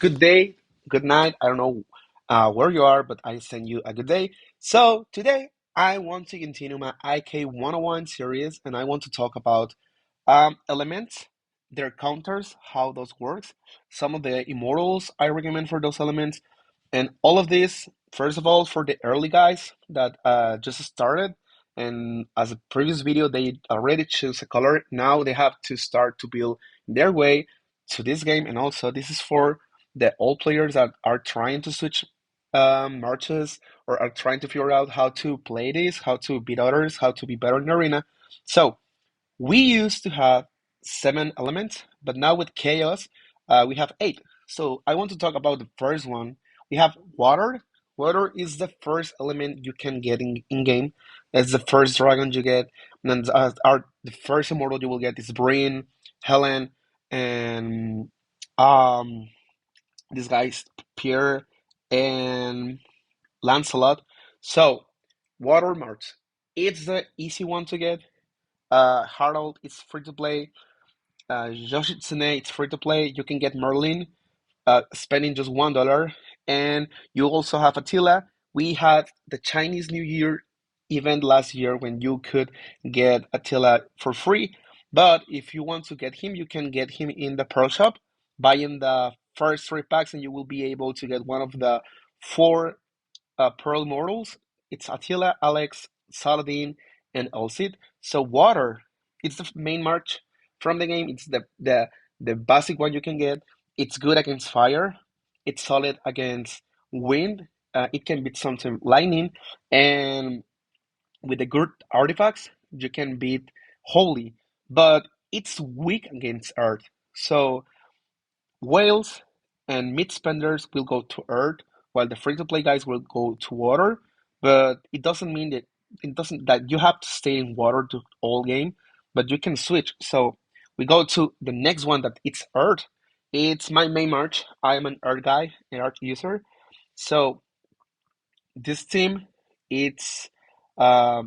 good day, good night. I don't know where you are, but I send you a good day. So today I want to continue my IK 101 series, and I want to talk about elements, their counters, how those works, some of the immortals I recommend for those elements, and all of this. First of all, for the early guys that just started, and as a previous video, they already choose a color. Now they have to start to build their way to this game, and also this is for the old players that are trying to switch marches or are trying to figure out how to play this, how to beat others, how to be better in the arena. So we used to have seven elements, but now with chaos, we have eight. So I want to talk about the first one. We have water. Water is the first element you can get in game. It's the first dragon you get. And then the first immortal you will get is Breen, Helen, and um these guys Pierre and Lancelot. So water marks. It's the easy one to get. Harold is free to play. Yoshitsune, it's free to play. You can get Merlin, spending just $1, and you also have Attila. We had the Chinese New Year event last year when you could get Attila for free. But if you want to get him, you can get him in the Pro Shop, buying the first three packs, and you will be able to get one of the four Pearl Immortals. It's Attila, Alex, Saladin, and Elcid. So water, it's the main march from the game. It's the basic one you can get. It's good against fire. It's solid against wind. It can beat something lightning, and with the good artifacts, you can beat holy. But it's weak against earth. So whales and mid spenders will go to earth, while the free to play guys will go to water. But it doesn't mean that you have to stay in water to all game, but you can switch. So we go to the next one that it's earth. It's my main march. I am an earth guy, an earth user. So this team, it's uh,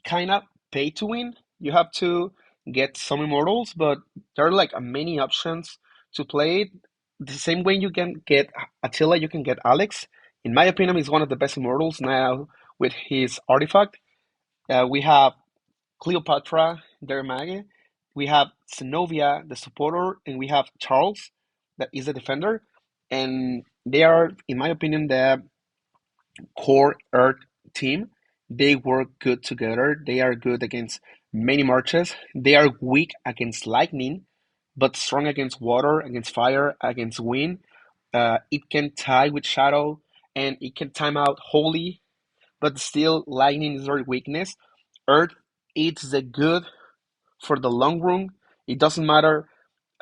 kind of pay to win. You have to get some immortals, but there are like many options to play it. The same way you can get Attila, you can get Alex. In my opinion, he's one of the best immortals now with his artifact. We have Cleopatra, their mage. We have Zenobia, the supporter, and we have Charles, that is the defender. And they are, in my opinion, the core Earth team. They work good together. They are good against many marches. They are weak against lightning, but strong against water, against fire, against wind. It can tie with shadow, and it can time out holy, but still lightning is their weakness. Earth it's the good for the long run. It doesn't matter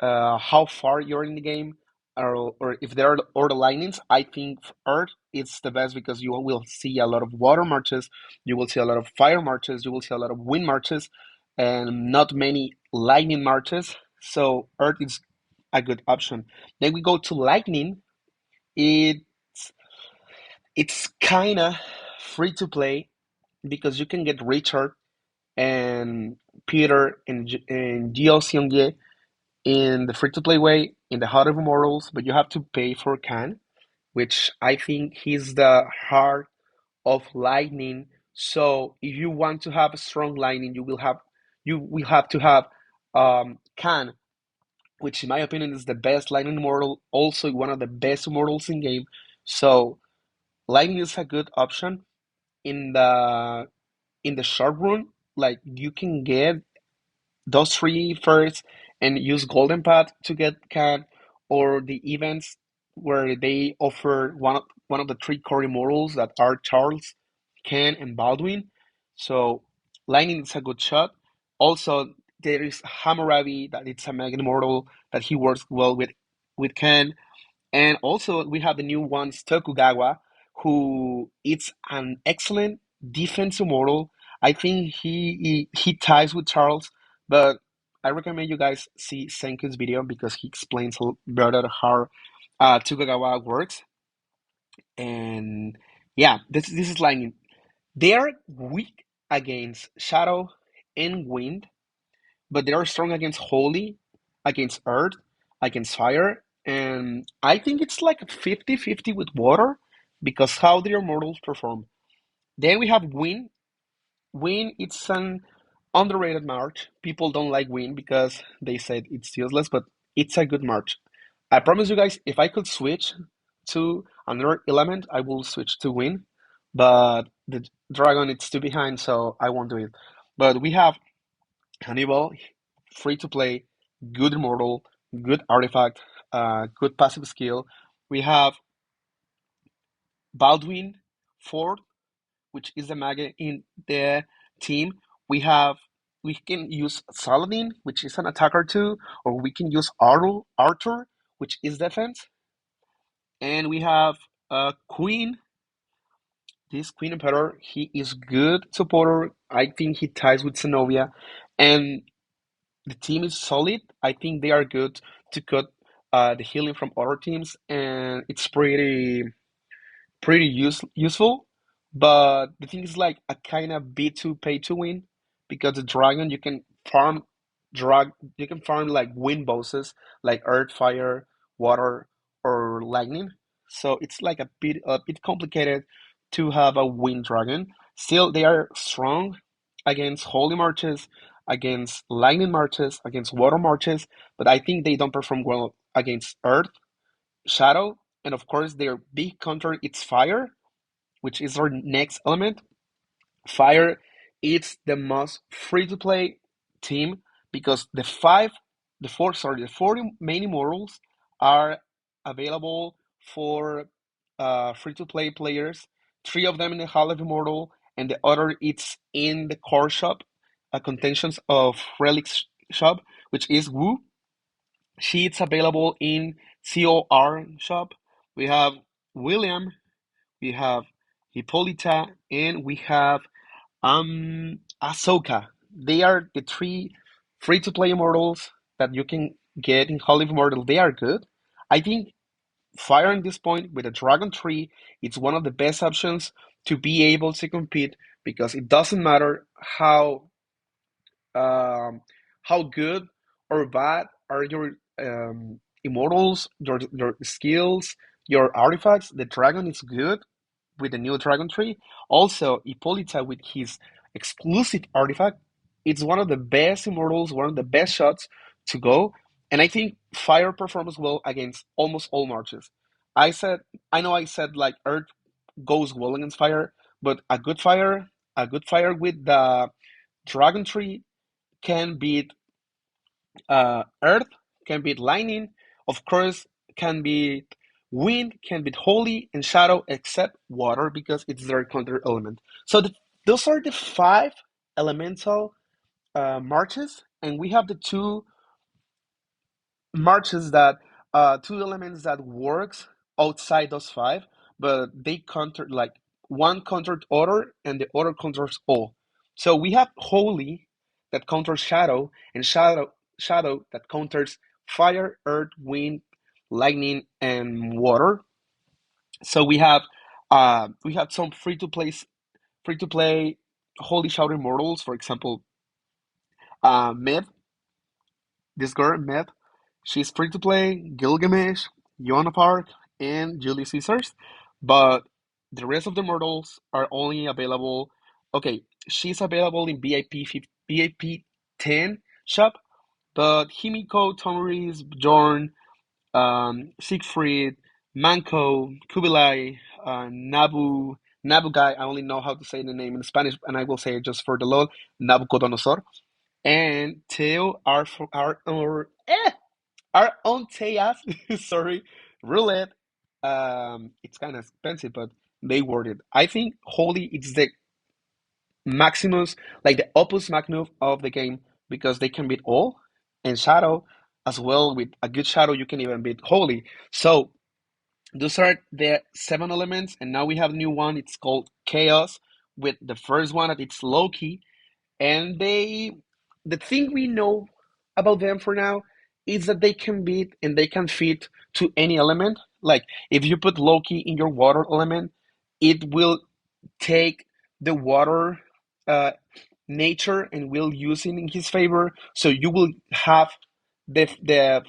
how far you're in the game, or if there are order lightnings. I think Earth is the best because you will see a lot of water marches, you will see a lot of fire marches, you will see a lot of wind marches, and not many lightning marches. So Earth is a good option. Then we go to lightning. It's it's kind of free to play because you can get Richard and Peter and Gio Seongie in the free to play way in the Heart of Immortals, but you have to pay for Khan, which I think he's the heart of Lightning. So if you want to have a strong Lightning, you will have to have Khan, which in my opinion is the best Lightning Immortal, also one of the best Immortals in game. So Lightning is a good option in the short run. Like you can get those three first and use Golden Path to get Cat, or the events where they offer one of the three core immortals that are Charles, Ken, and Baldwin. So Lightning is a good shot. Also, there is Hammurabi that it's a mega immortal that he works well with Ken. And also we have the new ones, Tokugawa, who it's an excellent defensive model. I think he ties with Charles, but I recommend you guys see Senku's video because he explains better how Tokugawa works. And yeah, this is like they are weak against Shadow and Wind, but they are strong against Holy, against Earth, against Fire, And I think it's like a 50-50 with water because how their models perform. Then we have wind. Wind, it's an underrated march. People don't like wind because they said it's useless, but it's a good march. I promise you guys, if I could switch to another element, I will switch to wind. But the dragon it's too behind, so I won't do it. But we have Hannibal, free to play, good immortal, good artifact, good passive skill. We have Baldwin, fourth, which is the mage in the team. We have we can use Saladin, which is an attacker too, or we can use Arthur, which is defense. And we have Queen. This Queen Emperor, he is good supporter. I think he ties with Zenobia, and the team is solid. I think they are good to cut the healing from other teams, and it's pretty useful. But the thing is like a kind of B2 pay to win because the dragon farm drag you can farm like wind bosses like earth, fire, water, or lightning. So it's like a bit complicated to have a wind dragon. Still they are strong against holy marches, against lightning marches, against water marches, but I think they don't perform well against earth, shadow, and of course their big counter it's fire, which is our next element. Fire is the most free to play team because the 40 main immortals are available for free to play players. Three of them in the Hall of Immortal, and the other it's in the core shop, a contentions of relics shop, which is Wu. Sheets available in COR shop. We have William, we have Hippolyta, and we have Ahsoka. They are the three free to play immortals that you can get in Holy Immortal. They are good. I think Fire at this point with a Dragon Tree, it's one of the best options to be able to compete because it doesn't matter um, how good or bad are your immortals, your skills, your artifacts. The dragon is good with the new dragon tree. Also, Hippolyta with his exclusive artifact, it's one of the best immortals, one of the best shots to go. And I think fire performs well against almost all marches. I said, I know I said like earth goes well against fire, but a good fire with the dragon tree can beat earth, can beat lightning, of course, can beat wind, can beat holy and shadow, except water because it's their counter element. So those are the five elemental marches, and we have the marches that two elements that works outside those five, but they counter like one countered other and the other counters all. So we have holy that counters shadow and shadow that counters fire, earth, wind, lightning, and water. So we have some free to play holy shadow immortals, for example, Myth, this girl, Myth, she's free to play, Gilgamesh, Joan Park, and Julius Caesars, but the rest of the models are only available. Okay, she's available in VIP 10 shop, but Himiko, Tomoris, Bjorn, Siegfried, Manco, Kubilai, Nabu guy. I only know how to say the name in Spanish, and I will say it just for the lol. Nabucodonosor and Teo are on Tejas. Sorry, roulette. It's kind of expensive, but they worth it. I think Holy it's the Maximus, like the opus magnum of the game, because they can beat all, and Shadow as well. With a good Shadow, you can even beat Holy. So those are the seven elements, and now we have a new one. It's called Chaos. With the first one, it's Loki, and the thing we know about them for now is that they can beat and they can fit to any element. Like if you put Loki in your water element, it will take the water uh, nature and will use it in his favor. So you will have the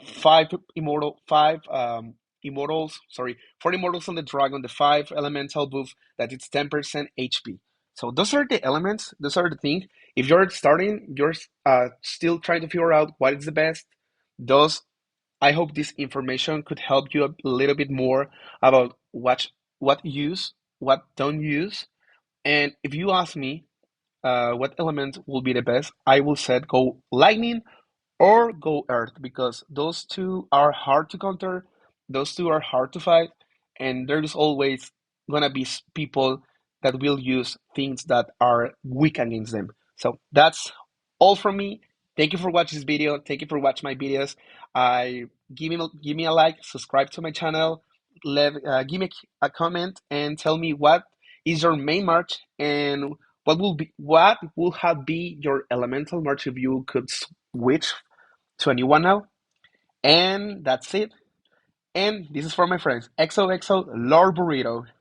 immortals, sorry, four immortals on the dragon, the five elemental buff that it's 10% HP. So those are the elements. Those are the things. If you're starting, you're still trying to figure out what is the best. Those I hope this information could help you a little bit more about what use, what don't use. And if you ask me what element will be the best, I will say go lightning or go earth because those two are hard to counter, those two are hard to fight, and there's always gonna be people that will use things that are weak against them. So that's all from me. Thank you for watching this video. Thank you for watching my videos. I give me a like, subscribe to my channel, give me a comment, and tell me what is your main march and what will have be your elemental march if you could switch to a new one now. And that's it. And this is for my friends. XOXO Lord Burrito.